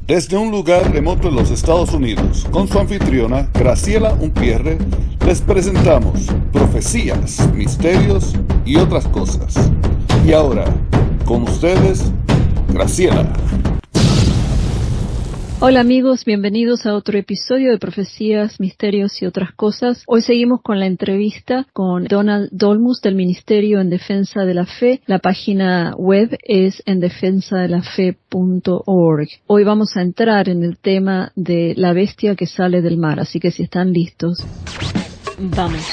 Desde un lugar remoto en los Estados Unidos, con su anfitriona Graciela Unpierre, les presentamos profecías, misterios y otras cosas. Y ahora, con ustedes, Graciela. Hola amigos, bienvenidos a otro episodio de Profecías, Misterios y otras cosas. Hoy seguimos con la entrevista con Donald Dolmus del Ministerio en Defensa de la Fe. La página web es endefensadelafe.org. Hoy vamos a entrar en el tema de la bestia que sale del mar, así que si están listos, vamos.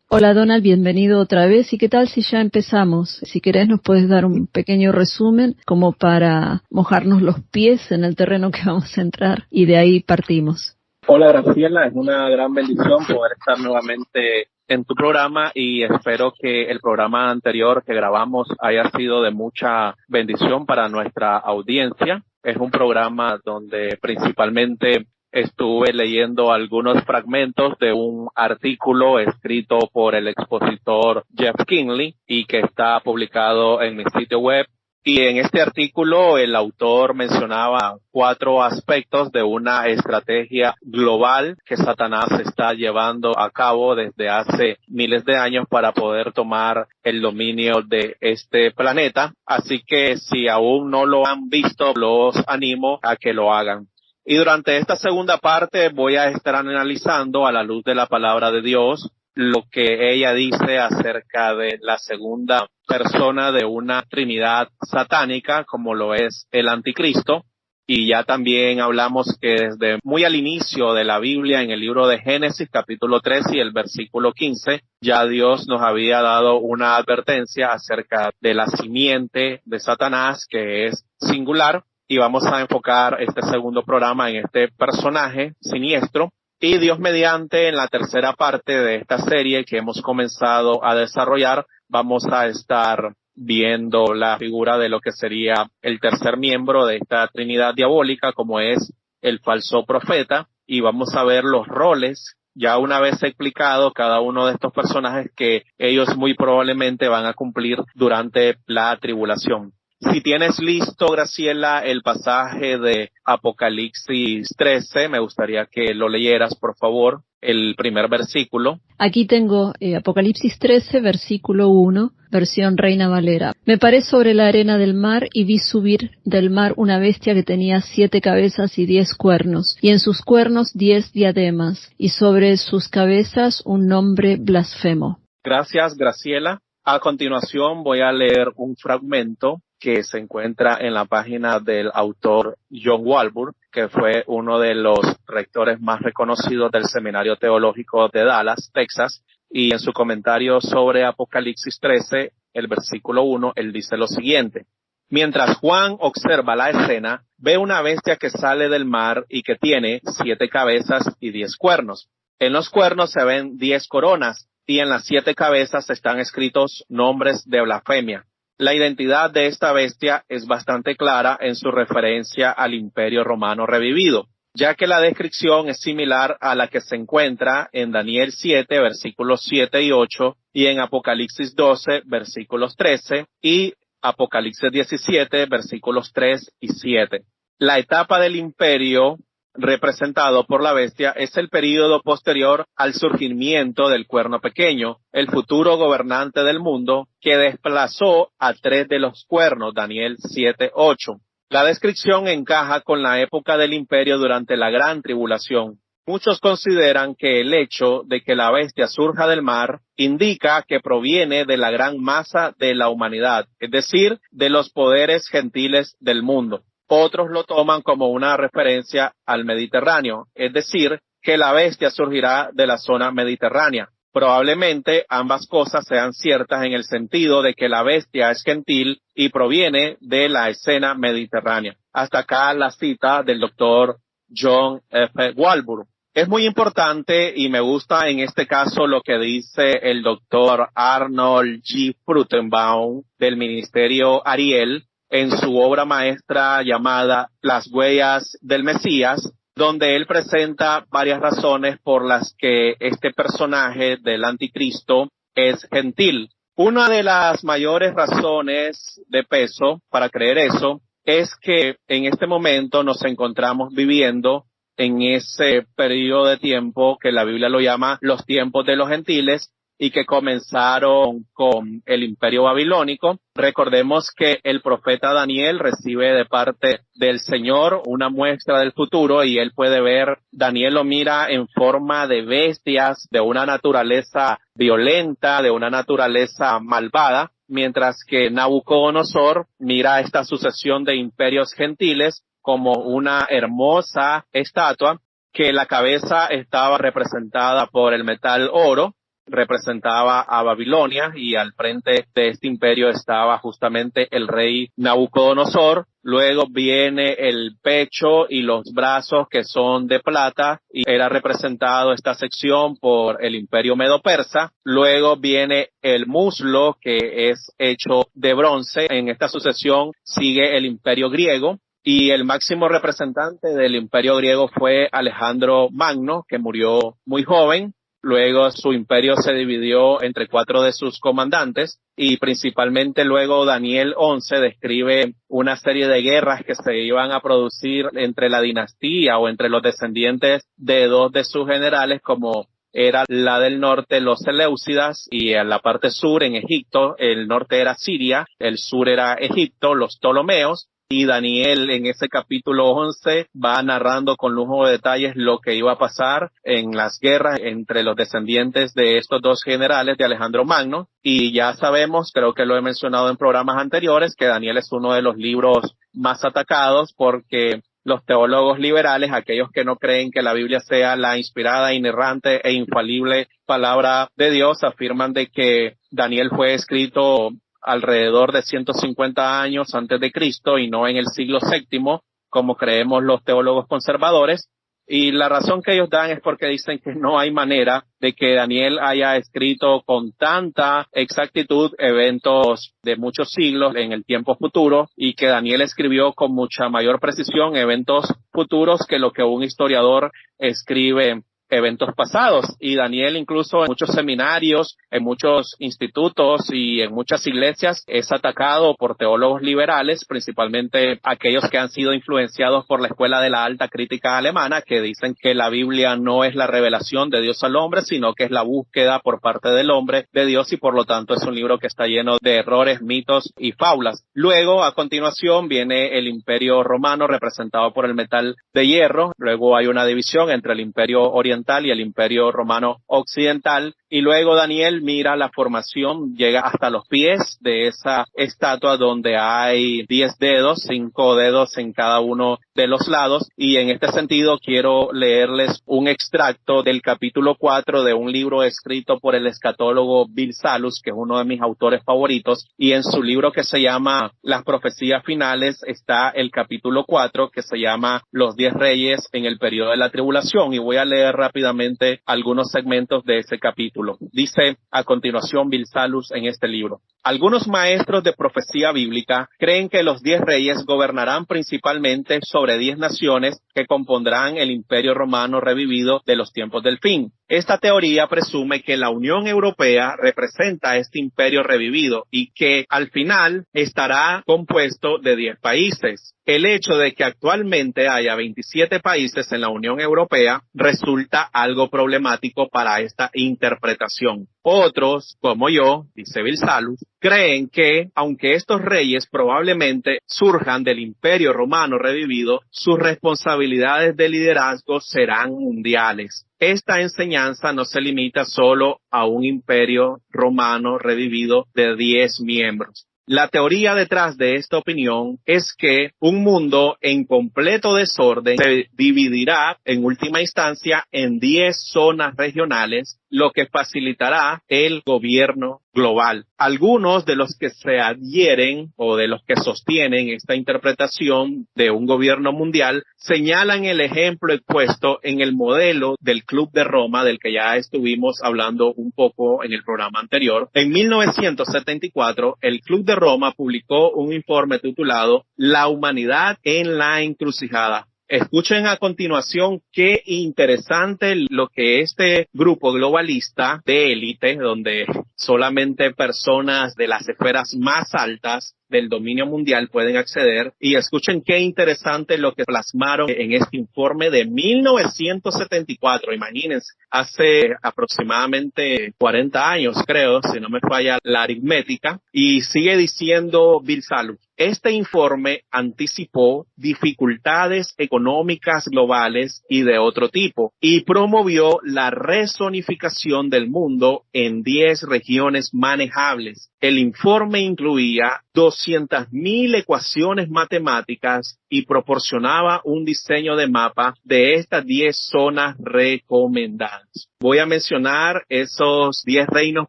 Hola Donald, bienvenido otra vez. ¿Y qué tal si ya empezamos? Si querés nos puedes dar un pequeño resumen como para mojarnos los pies en el terreno que vamos a entrar y de ahí partimos. Hola Graciela, es una gran bendición poder estar nuevamente en tu programa y espero que el programa anterior que grabamos haya sido de mucha bendición para nuestra audiencia. Es un programa donde principalmente estuve leyendo algunos fragmentos de un artículo escrito por el expositor Jeff Kinley y que está publicado en mi sitio web. Y en este artículo el autor mencionaba 4 aspectos de una estrategia global que Satanás está llevando a cabo desde hace miles de años para poder tomar el dominio de este planeta. Así que si aún no lo han visto, los animo a que lo hagan. Y durante esta segunda parte voy a estar analizando a la luz de la palabra de Dios lo que ella dice acerca de la segunda persona de una trinidad satánica como lo es el anticristo. Y ya también hablamos que desde muy al inicio de la Biblia, en el libro de Génesis capítulo 3 y el versículo 15, ya Dios nos había dado una advertencia acerca de la simiente de Satanás que es singular. Y vamos a enfocar este segundo programa en este personaje siniestro. Y Dios mediante, en la tercera parte de esta serie que hemos comenzado a desarrollar, vamos a estar viendo la figura de lo que sería el tercer miembro de esta trinidad diabólica, como es el falso profeta. Y vamos a ver los roles, ya una vez explicado cada uno de estos personajes que ellos muy probablemente van a cumplir durante la tribulación. Si tienes listo, Graciela, el pasaje de Apocalipsis 13, me gustaría que lo leyeras, por favor, el primer versículo. Aquí tengo Apocalipsis 13, versículo 1, versión Reina Valera. Me paré sobre la arena del mar y vi subir del mar una bestia que tenía 7 cabezas y 10 cuernos, y en sus cuernos 10 diademas, y sobre sus cabezas un nombre blasfemo. Gracias, Graciela. A continuación voy a leer un fragmento que se encuentra en la página del autor John Walvoord, que fue uno de los rectores más reconocidos del Seminario Teológico de Dallas, Texas, y en su comentario sobre Apocalipsis 13, el versículo 1, él dice lo siguiente: mientras Juan observa la escena, ve una bestia que sale del mar y que tiene 7 cabezas y 10 cuernos. En los cuernos se ven 10 coronas y en las 7 cabezas están escritos nombres de blasfemia. La identidad de esta bestia es bastante clara en su referencia al Imperio Romano revivido, ya que la descripción es similar a la que se encuentra en Daniel 7, versículos 7 y 8, y en Apocalipsis 12, versículos 13, y Apocalipsis 17, versículos 3 y 7. La etapa del imperio representado por la bestia es el período posterior al surgimiento del cuerno pequeño, el futuro gobernante del mundo que desplazó a 3 de los cuernos, Daniel 7:8. La descripción encaja con la época del imperio durante la gran tribulación. Muchos consideran que el hecho de que la bestia surja del mar indica que proviene de la gran masa de la humanidad, es decir, de los poderes gentiles del mundo. Otros lo toman como una referencia al Mediterráneo, es decir, que la bestia surgirá de la zona mediterránea. Probablemente ambas cosas sean ciertas en el sentido de que la bestia es gentil y proviene de la escena mediterránea. Hasta acá la cita del doctor John F. Walvoord. Es muy importante y me gusta en este caso lo que dice el doctor Arnold G. Fruchtenbaum del Ministerio Ariel en su obra maestra llamada Las huellas del Mesías, donde él presenta varias razones por las que este personaje del anticristo es gentil. Una de las mayores razones de peso para creer eso es que en este momento nos encontramos viviendo en ese periodo de tiempo que la Biblia lo llama los tiempos de los gentiles y que comenzaron con el Imperio Babilónico. Recordemos que el profeta Daniel recibe de parte del Señor una muestra del futuro y él puede ver, Daniel lo mira en forma de bestias, de una naturaleza violenta, de una naturaleza malvada, mientras que Nabucodonosor mira esta sucesión de imperios gentiles como una hermosa estatua que la cabeza estaba representada por el metal oro, representaba a Babilonia y al frente de este imperio estaba justamente el rey Nabucodonosor. Luego viene el pecho y los brazos que son de plata y era representado esta sección por el imperio medo-persa. Luego viene el muslo que es hecho de bronce. En esta sucesión sigue el imperio griego. Y el máximo representante del imperio griego fue Alejandro Magno, que murió muy joven. Luego su imperio se dividió entre 4 de sus comandantes y principalmente luego Daniel 11 describe una serie de guerras que se iban a producir entre la dinastía o entre los descendientes de 2 de sus generales, como era la del norte, los Seleucidas, y en la parte sur, en Egipto, el norte era Siria, el sur era Egipto, los Ptolomeos. Y Daniel en ese capítulo 11 va narrando con lujo de detalles lo que iba a pasar en las guerras entre los descendientes de estos 2 generales de Alejandro Magno. Y ya sabemos, creo que lo he mencionado en programas anteriores, que Daniel es uno de los libros más atacados porque los teólogos liberales, aquellos que no creen que la Biblia sea la inspirada, inerrante e infalible palabra de Dios, afirman de que Daniel fue escrito alrededor de 150 años antes de Cristo y no en el siglo VII, como creemos los teólogos conservadores. Y la razón que ellos dan es porque dicen que no hay manera de que Daniel haya escrito con tanta exactitud eventos de muchos siglos en el tiempo futuro y que Daniel escribió con mucha mayor precisión eventos futuros que lo que un historiador escribe eventos pasados. Y Daniel incluso en muchos seminarios, en muchos institutos y en muchas iglesias es atacado por teólogos liberales, principalmente aquellos que han sido influenciados por la escuela de la alta crítica alemana, que dicen que la Biblia no es la revelación de Dios al hombre, sino que es la búsqueda por parte del hombre de Dios y por lo tanto es un libro que está lleno de errores, mitos y fábulas. Luego, a continuación, viene el Imperio Romano representado por el metal de hierro. Luego hay una división entre el Imperio Oriental y el Imperio Romano Occidental. Y luego Daniel mira la formación, llega hasta los pies de esa estatua donde hay 10 dedos, 5 dedos en cada uno de los lados. Y en este sentido quiero leerles un extracto del capítulo 4 de un libro escrito por el escatólogo Bill Salus, que es uno de mis autores favoritos. Y en su libro que se llama Las profecías finales está el capítulo 4 que se llama Los 10 reyes en el periodo de la tribulación. Y voy a leer rápidamente algunos segmentos de ese capítulo. Dice a continuación Bill Salus en este libro: algunos maestros de profecía bíblica creen que los 10 reyes gobernarán principalmente sobre 10 naciones que compondrán el Imperio Romano revivido de los tiempos del fin. Esta teoría presume que la Unión Europea representa este imperio revivido y que al final estará compuesto de 10 países. El hecho de que actualmente haya 27 países en la Unión Europea resulta algo problemático para esta interpretación. Otros, como yo, dice Bill Salus, creen que, aunque estos reyes probablemente surjan del Imperio Romano revivido, sus responsabilidades de liderazgo serán mundiales. Esta enseñanza no se limita solo a un Imperio Romano revivido de 10 miembros. La teoría detrás de esta opinión es que un mundo en completo desorden se dividirá en última instancia en 10 zonas regionales lo que facilitará el gobierno global. Algunos de los que se adhieren o de los que sostienen esta interpretación de un gobierno mundial señalan el ejemplo expuesto en el modelo del Club de Roma, del que ya estuvimos hablando un poco en el programa anterior. En 1974, el Club de Roma publicó un informe titulado La humanidad en la encrucijada. Escuchen a continuación qué interesante lo que este grupo globalista de élite, donde solamente personas de las esferas más altas del dominio mundial pueden acceder, y escuchen qué interesante lo que plasmaron en este informe de 1974. Imagínense, hace aproximadamente 40 años, creo, si no me falla la aritmética, y sigue diciendo Bill Salus. Este informe anticipó dificultades económicas globales y de otro tipo y promovió la rezonificación del mundo en 10 regiones manejables. El informe incluía 200,000 ecuaciones matemáticas y proporcionaba un diseño de mapa de estas 10 zonas recomendadas. Voy a mencionar esos 10 reinos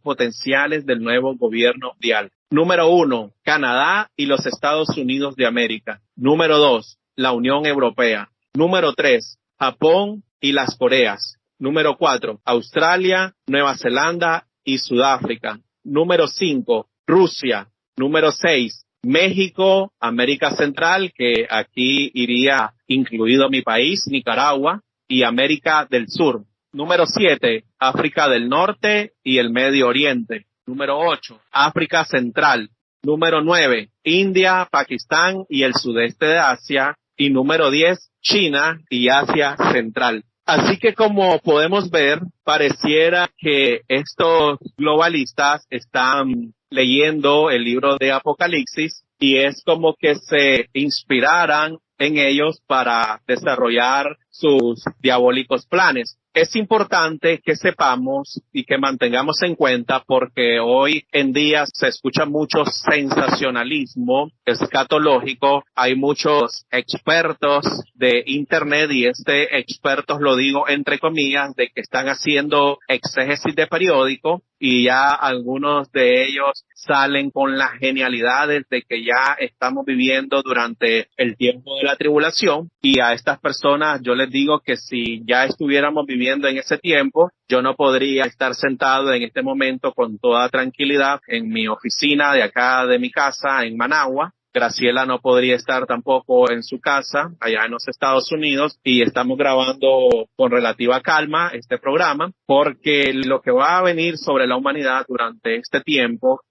potenciales del nuevo gobierno mundial. Número 1, Canadá y los Estados Unidos de América. Número 2, la Unión Europea. Número 3, Japón y las Coreas. Número 4, Australia, Nueva Zelanda y Sudáfrica. Número 5, Rusia. Número 6, México, América Central, que aquí iría incluido mi país, Nicaragua, y América del Sur. Número 7, África del Norte y el Medio Oriente. Número 8, África Central. Número 9, India, Pakistán y el sudeste de Asia. Y número 10, China y Asia Central. Así que como podemos ver, pareciera que estos globalistas están leyendo el libro de Apocalipsis y es como que se inspiraran en ellos para desarrollar sus diabólicos planes. Es importante que sepamos y que mantengamos en cuenta porque hoy en día se escucha mucho sensacionalismo escatológico. Hay muchos expertos de Internet y expertos lo digo entre comillas de que están haciendo exégesis de periódico y ya algunos de ellos salen con las genialidades de que ya estamos viviendo durante el tiempo de la tribulación y a estas personas yo les digo que si ya estuviéramos viviendo en ese tiempo, yo no podría estar sentado en este momento con toda tranquilidad en mi oficina de acá de mi casa en Managua. Graciela no podría estar tampoco en su casa allá en los Estados Unidos y estamos grabando con relativa calma este programa porque lo que va a venir sobre la humanidad durante este tiempo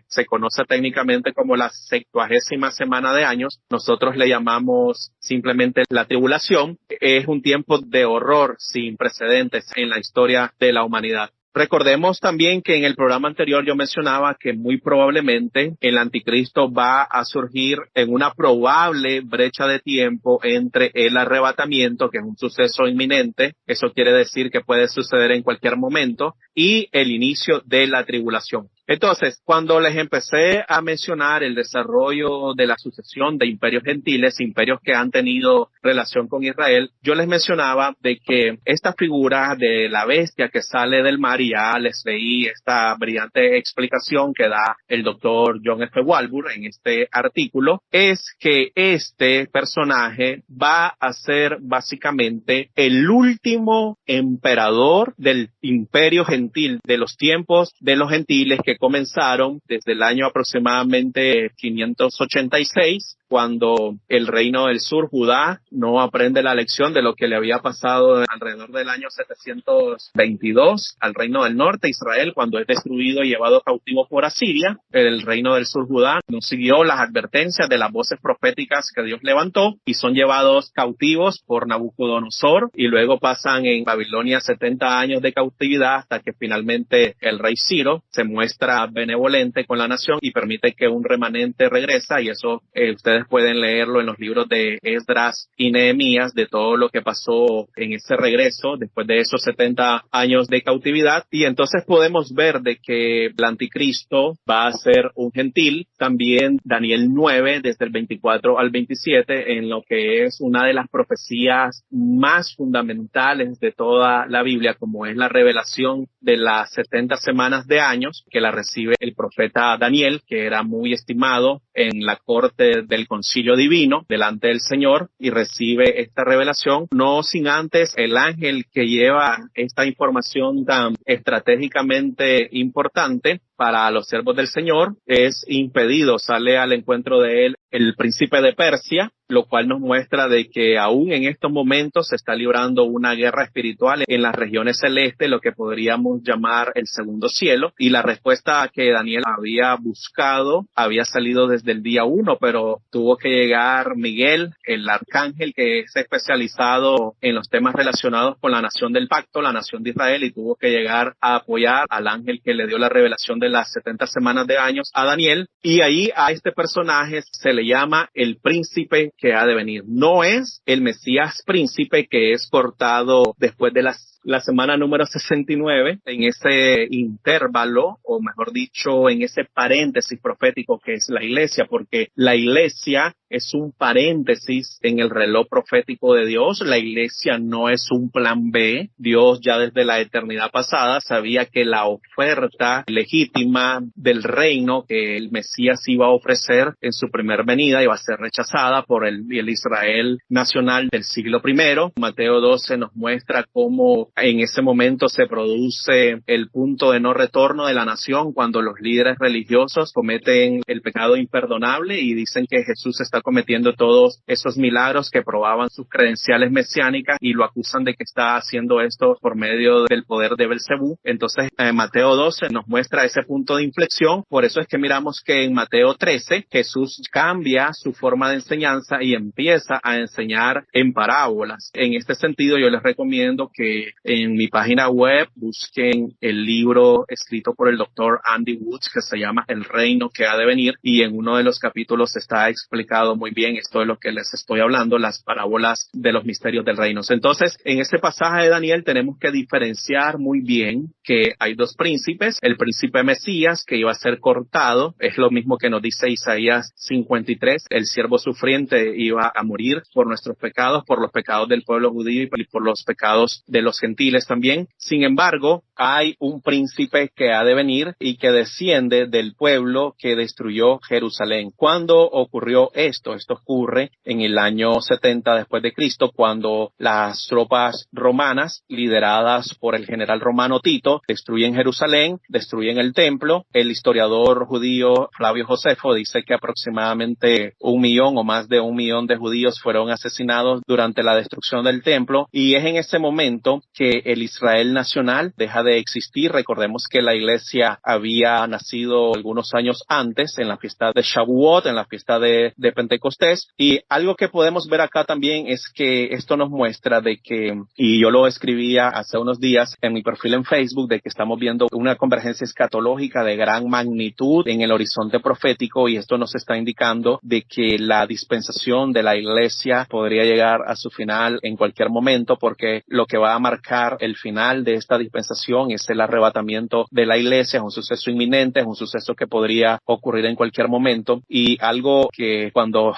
se conoce técnicamente como la 70ª semana de años. Nosotros le llamamos simplemente la tribulación. Es un tiempo de horror sin precedentes en la historia de la humanidad. Recordemos también que en el programa anterior yo mencionaba que muy probablemente el anticristo va a surgir en una probable brecha de tiempo entre el arrebatamiento, que es un suceso inminente, eso quiere decir que puede suceder en cualquier momento, y el inicio de la tribulación. Entonces, cuando les empecé a mencionar el desarrollo de la sucesión de imperios gentiles, imperios que han tenido relación con Israel, yo les mencionaba de que esta figura de la bestia que sale del mar, y ya les leí esta brillante explicación que da el doctor John F. Walbur en este artículo, es que este personaje va a ser básicamente el último emperador del imperio gentil, de los tiempos de los gentiles que comenzaron desde el año aproximadamente 586, cuando el reino del sur, Judá, no aprende la lección de lo que le había pasado alrededor del año 722 al reino del norte, Israel, cuando es destruido y llevado cautivo por Asiria. El reino del sur, Judá, no siguió las advertencias de las voces proféticas que Dios levantó y son llevados cautivos por Nabucodonosor y luego pasan en Babilonia 70 años de cautividad hasta que finalmente el rey Ciro se muestra benevolente con la nación y permite que un remanente regresa y eso ustedes ustedes pueden leerlo en los libros de Esdras y Nehemías, de todo lo que pasó en ese regreso después de esos 70 años de cautividad. Y entonces podemos ver de que el anticristo va a ser un gentil. También Daniel 9, desde el 24 al 27, en lo que es una de las profecías más fundamentales de toda la Biblia, como es la revelación de las 70 semanas de años, que la recibe el profeta Daniel, que era muy estimado en la corte del concilio divino delante del Señor, y recibe esta revelación, no sin antes el ángel que lleva esta información tan estratégicamente importante para los siervos del Señor es impedido. Sale al encuentro de él el príncipe de Persia, lo cual nos muestra de que aún en estos momentos se está librando una guerra espiritual en las regiones celestes, lo que podríamos llamar el segundo cielo. Y la respuesta que Daniel había buscado había salido desde el día 1, pero tuvo que llegar Miguel, el arcángel que es especializado en los temas relacionados con la nación del pacto, la nación de Israel, y tuvo que llegar a apoyar al ángel que le dio la revelación de las 70 semanas de años a Daniel. Y ahí a este personaje se le llama el príncipe que ha de venir. No es el Mesías príncipe que es cortado después de la semana número 69, en ese intervalo, o mejor dicho, en ese paréntesis profético que es la iglesia, porque la iglesia es un paréntesis en el reloj profético de Dios. La iglesia no es un plan B. Dios ya desde la eternidad pasada sabía que la oferta legítima del reino que el Mesías iba a ofrecer en su primer venida iba a ser rechazada por el Israel nacional del siglo I. Mateo 12 nos muestra cómo en ese momento se produce el punto de no retorno de la nación cuando los líderes religiosos cometen el pecado imperdonable y dicen que Jesús está cometiendo todos esos milagros que probaban sus credenciales mesiánicas y lo acusan de que está haciendo esto por medio del poder de Belcebú. Entonces Mateo 12 nos muestra ese punto de inflexión. Por eso es que miramos que en Mateo 13 Jesús cambia su forma de enseñanza y empieza a enseñar en parábolas. En este sentido yo les recomiendo que en mi página web busquen el libro escrito por el doctor Andy Woods que se llama El reino que ha de venir, y en uno de los capítulos está explicado muy bien esto de lo que les estoy hablando, las parábolas de los misterios del reino. Entonces, en este pasaje de Daniel tenemos que diferenciar muy bien que hay dos príncipes. El príncipe Mesías, que iba a ser cortado, es lo mismo que nos dice Isaías 53, el siervo sufriente iba a morir por nuestros pecados, por los pecados del pueblo judío y por los pecados de los gentiles también. Sin embargo, hay un príncipe que ha de venir y que desciende del pueblo que destruyó Jerusalén. ¿Cuándo ocurrió esto? Esto ocurre en el año 70 después de Cristo, cuando las tropas romanas, lideradas por el general romano Tito, destruyen Jerusalén, destruyen el templo. El historiador judío Flavio Josefo dice que aproximadamente 1 millón o más de 1 millón de judíos fueron asesinados durante la destrucción del templo, y es en ese momento que el Israel nacional deja de existir. Recordemos que la iglesia había nacido algunos años antes, en la fiesta de Shavuot, en la fiesta de Pentecostés, y algo que podemos ver acá también es que esto nos muestra de que, y yo lo escribía hace unos días en mi perfil en Facebook, de que estamos viendo una convergencia escatológica de gran magnitud en el horizonte profético, y esto nos está indicando de que la dispensación de la iglesia podría llegar a su final en cualquier momento, porque lo que va a marcar el final de esta dispensación es el arrebatamiento de la iglesia. Es un suceso inminente, es un suceso que podría ocurrir en cualquier momento, y algo que cuando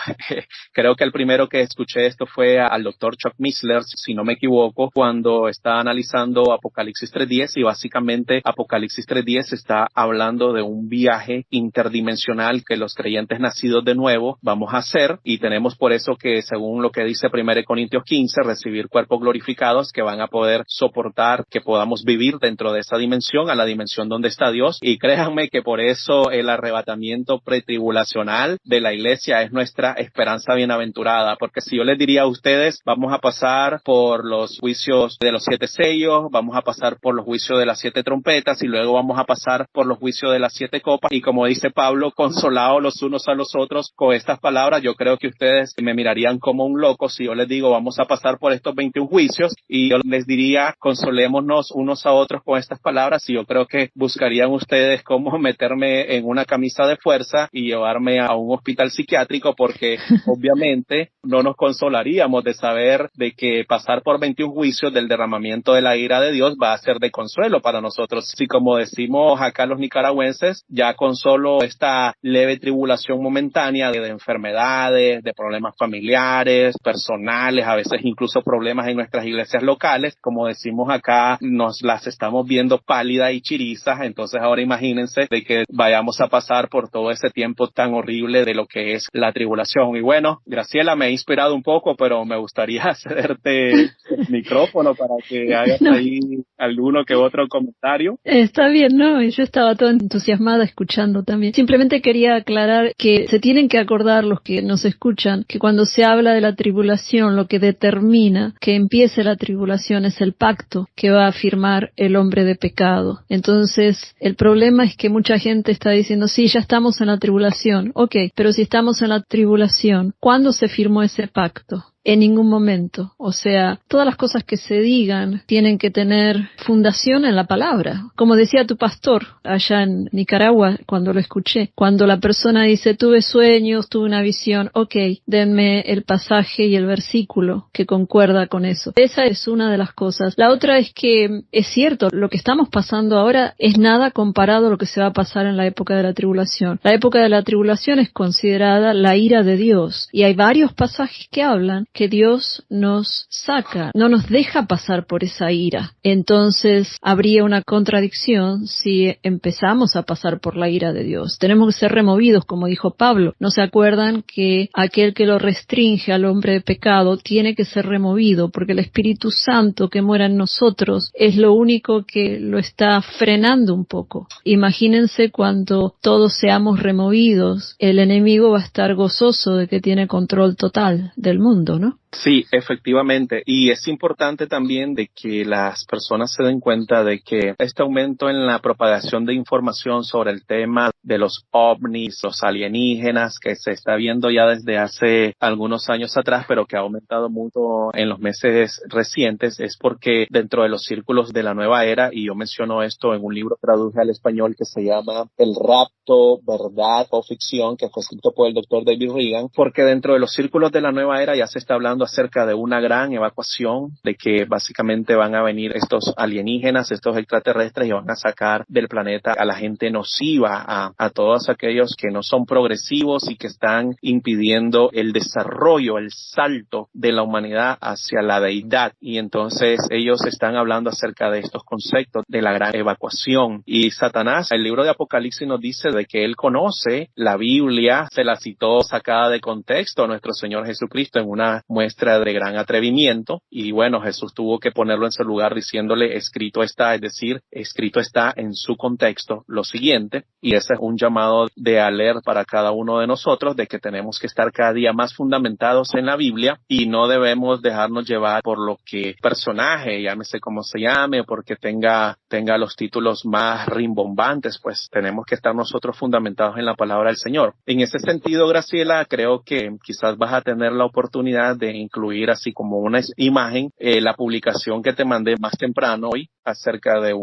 creo que el primero que escuché esto fue al doctor Chuck Missler, si no me equivoco, cuando está analizando Apocalipsis 3:10, y básicamente Apocalipsis 3:10 está hablando de un viaje interdimensional que los creyentes nacidos de nuevo vamos a hacer, y tenemos por eso que, según lo que dice 1 Corintios 15, recibir cuerpos glorificados que van a poder soportar que podamos vivir dentro de esa dimensión, a la dimensión donde está Dios. Y créanme que por eso el arrebatamiento pretribulacional de la iglesia es nuestra esperanza bienaventurada, porque si yo les diría a ustedes, vamos a pasar por los juicios de los 7 sellos, vamos a pasar por los juicios de las 7 trompetas, y luego vamos a pasar por los juicios de las 7 copas, y como dice Pablo, consolados los unos a los otros con estas palabras, yo creo que ustedes me mirarían como un loco si yo les digo, vamos a pasar por estos 21 juicios, y yo les diría, consolémonos unos a otros nosotros con estas palabras y yo creo que buscarían ustedes cómo meterme en una camisa de fuerza y llevarme a un hospital psiquiátrico porque obviamente no nos consolaríamos de saber de que pasar por 21 juicios del derramamiento de la ira de Dios va a ser de consuelo para nosotros. Si como decimos acá los nicaragüenses, ya con solo esta leve tribulación momentánea de enfermedades, de problemas familiares, personales, a veces incluso problemas en nuestras iglesias locales, como decimos acá, nos las estamos viendo pálidas y chirizas, entonces ahora imagínense de que vayamos a pasar por todo ese tiempo tan horrible de lo que es la tribulación. Y bueno, Graciela, me he inspirado un poco, pero me gustaría cederte el micrófono para que hagas ahí alguno que otro comentario. Está bien, ¿no? Yo estaba toda entusiasmada escuchando también. Simplemente quería aclarar que se tienen que acordar los que nos escuchan que cuando se habla de la tribulación, lo que determina que empiece la tribulación es el pacto que va a firmar el hombre de pecado. Entonces, el problema es que mucha gente está diciendo, sí, ya estamos en la tribulación. Ok, pero si estamos en la tribulación, ¿cuándo se firmó ese pacto? En ningún momento. O sea, todas las cosas que se digan tienen que tener fundación en la palabra. Como decía tu pastor allá en Nicaragua, cuando lo escuché, cuando la persona dice, tuve sueños, tuve una visión, ok, denme el pasaje y el versículo que concuerda con eso. Esa es una de las cosas. La otra es que es cierto, lo que estamos pasando ahora es nada comparado a lo que se va a pasar en la época de la tribulación. La época de la tribulación es considerada la ira de Dios y hay varios pasajes que hablan que Dios nos saca, no nos deja pasar por esa ira. Entonces, habría una contradicción si empezamos a pasar por la ira de Dios. Tenemos que ser removidos, como dijo Pablo. ¿No se acuerdan que aquel que lo restringe al hombre de pecado tiene que ser removido? Porque el Espíritu Santo que mora en nosotros es lo único que lo está frenando un poco. Imagínense cuando todos seamos removidos, el enemigo va a estar gozoso de que tiene control total del mundo, ¿no? Sí, efectivamente. Y es importante también de que las personas se den cuenta de que este aumento en la propagación de información sobre el tema de los ovnis, los alienígenas, que se está viendo ya desde hace algunos años atrás, pero que ha aumentado mucho en los meses recientes, es porque dentro de los círculos de la nueva era, y yo menciono esto en un libro que traduje al español que se llama El rapto, verdad o ficción, que fue escrito por el doctor David Reagan, porque dentro de los círculos de la nueva era ya se está hablando acerca de una gran evacuación, de que básicamente van a venir estos alienígenas, estos extraterrestres y van a sacar del planeta a la gente nociva, a todos aquellos que no son progresivos y que están impidiendo el desarrollo, el salto de la humanidad hacia la deidad. Y entonces ellos están hablando acerca de estos conceptos de la gran evacuación. Y Satanás, el libro de Apocalipsis nos dice de que él conoce la Biblia, se la citó sacada de contexto a nuestro Señor Jesucristo en una muestra de gran atrevimiento, y bueno, Jesús tuvo que ponerlo en su lugar diciéndole escrito está, es decir, escrito está en su contexto lo siguiente, y ese es un llamado de alerta para cada uno de nosotros de que tenemos que estar cada día más fundamentados en la Biblia y no debemos dejarnos llevar por lo que personaje, llámese como se llame, o porque tenga los títulos más rimbombantes, pues tenemos que estar nosotros fundamentados en la palabra del Señor. En ese sentido, Graciela, creo que quizás vas a tener la oportunidad de incluir así como una imagen, la publicación que te mandé más temprano hoy acerca de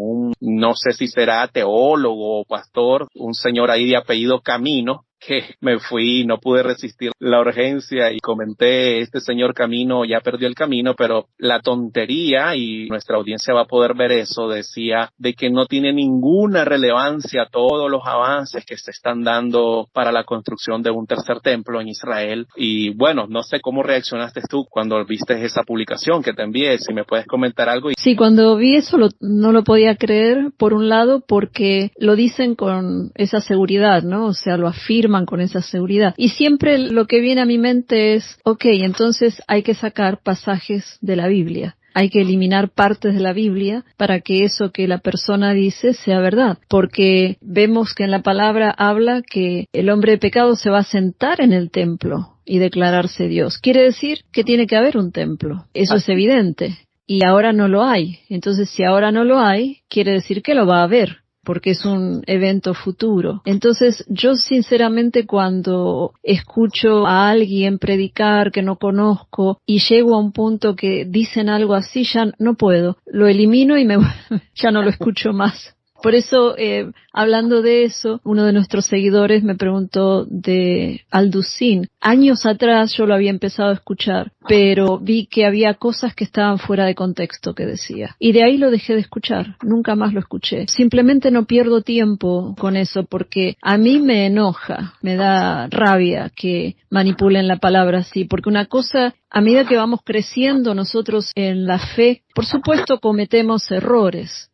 no sé si será teólogo o pastor, un señor ahí de apellido Camino, que me fui, no pude resistir la urgencia y comenté, este señor Camino ya perdió el camino, pero la tontería, y nuestra audiencia va a poder ver eso, decía de que no tiene ninguna relevancia todos los avances que se están dando para la construcción de un tercer templo en Israel. Y bueno, no sé cómo reaccionaste tú cuando viste esa publicación que te envié, si me puedes comentar algo. Sí, cuando vi eso no lo podía creer, por un lado porque lo dicen con esa seguridad, ¿no? O sea, lo afirman con esa seguridad. Y siempre lo que viene a mi mente es, entonces hay que sacar pasajes de la Biblia. Hay que eliminar partes de la Biblia para que eso que la persona dice sea verdad. Porque vemos que en la palabra habla que el hombre de pecado se va a sentar en el templo y declararse Dios. Quiere decir que tiene que haber un templo. Eso es evidente. Y ahora no lo hay. Entonces, si ahora no lo hay, quiere decir que lo va a haber. porque es un evento futuro. Entonces, yo sinceramente cuando escucho a alguien predicar que no conozco y llego a un punto que dicen algo así, ya no puedo. Lo elimino y ya no lo escucho más. Por eso, hablando de eso, uno de nuestros seguidores me preguntó de Alducin. Años atrás yo lo había empezado a escuchar, pero vi que había cosas que estaban fuera de contexto que decía. Y de ahí lo dejé de escuchar. Nunca más lo escuché. Simplemente no pierdo tiempo con eso porque a mí me enoja, me da rabia que manipulen la palabra así. Porque una cosa, a medida que vamos creciendo nosotros en la fe, por supuesto cometemos errores.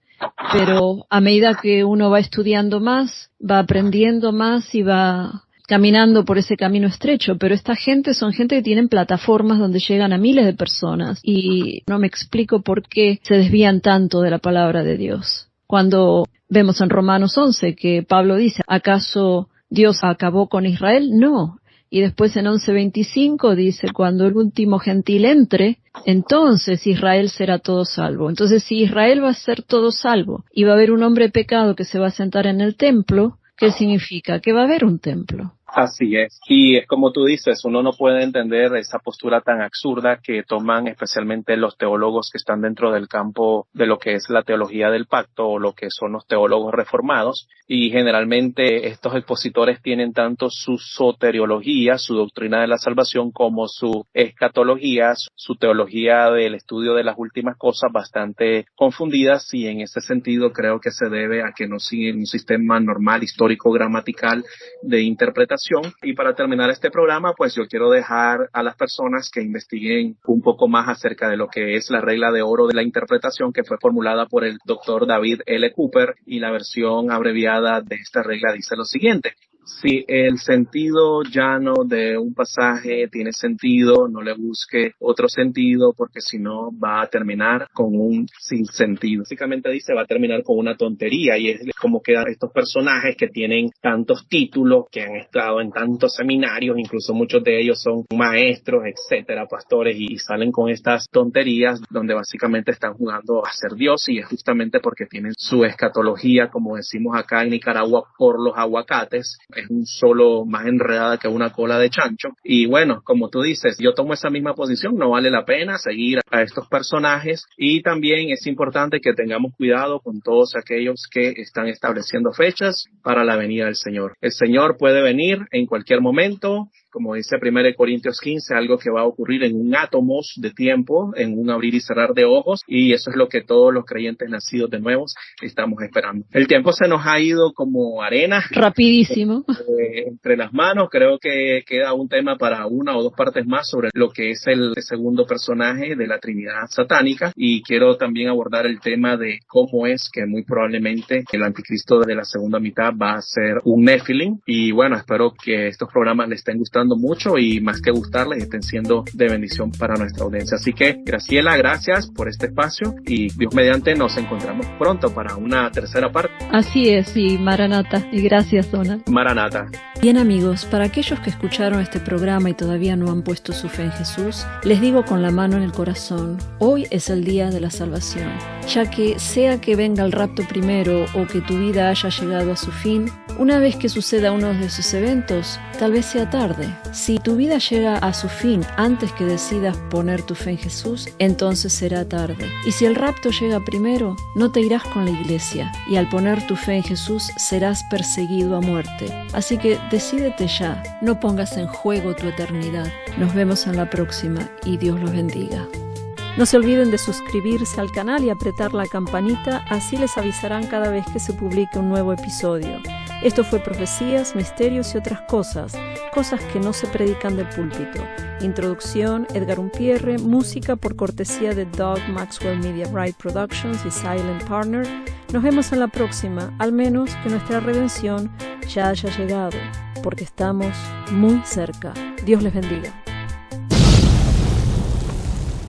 Pero a medida que uno va estudiando más, va aprendiendo más y va caminando por ese camino estrecho. Pero esta gente son gente que tienen plataformas donde llegan a miles de personas y no me explico por qué se desvían tanto de la palabra de Dios. Cuando vemos en Romanos 11 que Pablo dice, ¿acaso Dios acabó con Israel? No. Y después en 11:25 dice, cuando el último gentil entre, entonces Israel será todo salvo. Entonces, si Israel va a ser todo salvo y va a haber un hombre de pecado que se va a sentar en el templo, ¿qué significa? Que va a haber un templo. Así es. Y es como tú dices, uno no puede entender esa postura tan absurda que toman especialmente los teólogos que están dentro del campo de lo que es la teología del pacto o lo que son los teólogos reformados. Y generalmente estos expositores tienen tanto su soteriología, su doctrina de la salvación, como su escatología, su teología del estudio de las últimas cosas bastante confundidas, y en ese sentido creo que se debe a que no siguen un sistema normal, histórico, gramatical de interpretación. Y para terminar este programa, pues yo quiero dejar a las personas que investiguen un poco más acerca de lo que es la regla de oro de la interpretación, que fue formulada por el doctor David L. Cooper, y la versión abreviada de esta regla dice lo siguiente: si el sentido llano de un pasaje tiene sentido, no le busque otro sentido, porque si no va a terminar con un sinsentido. Básicamente dice, va a terminar con una tontería, y es como quedan estos personajes que tienen tantos títulos, que han estado en tantos seminarios, incluso muchos de ellos son maestros, etcétera, pastores, y salen con estas tonterías donde básicamente están jugando a ser Dios, y es justamente porque tienen su escatología, como decimos acá en Nicaragua, por los aguacates. Es un solo más enredada que una cola de chancho. Y bueno, como tú dices, yo tomo esa misma posición, no vale la pena seguir a estos personajes, y también es importante que tengamos cuidado con todos aquellos que están estableciendo fechas para la venida del Señor. El Señor puede venir en cualquier momento, como dice 1 Corintios 15, algo que va a ocurrir en un átomos de tiempo, en un abrir y cerrar de ojos, y eso es lo que todos los creyentes nacidos de nuevos estamos esperando. El tiempo se nos ha ido como arena. Rapidísimo. Entre las manos. Creo que queda un tema para una o dos partes más sobre lo que es el segundo personaje de la Trinidad satánica, y quiero también abordar el tema de cómo es que muy probablemente el anticristo de la segunda mitad va a ser un Nephilim. Y bueno, espero que estos programas les estén gustando mucho, y más que gustarles, estén siendo de bendición para nuestra audiencia. Así que, Graciela, gracias por este espacio, y Dios mediante nos encontramos pronto para una tercera parte. Así es, y Maranata. Y gracias, Donald. Maranata. Bien, amigos, para aquellos que escucharon este programa y todavía no han puesto su fe en Jesús, les digo con la mano en el corazón, hoy es el día de la salvación, ya que sea que venga el rapto primero o que tu vida haya llegado a su fin, una vez que suceda uno de esos eventos, tal vez sea tarde. Si tu vida llega a su fin antes que decidas poner tu fe en Jesús, entonces será tarde. Y si el rapto llega primero, no te irás con la iglesia, y al poner tu fe en Jesús serás perseguido a muerte. Así que decídete ya, no pongas en juego tu eternidad. Nos vemos en la próxima, y Dios los bendiga. No se olviden de suscribirse al canal y apretar la campanita, así les avisarán cada vez que se publique un nuevo episodio. Esto fue Profecías, Misterios y otras cosas, cosas que no se predican del púlpito. Introducción, Edgar Umpierre, música por cortesía de Doug Maxwell Media Right Productions y Silent Partner. Nos vemos en la próxima, al menos que nuestra redención ya haya llegado, porque estamos muy cerca. Dios les bendiga.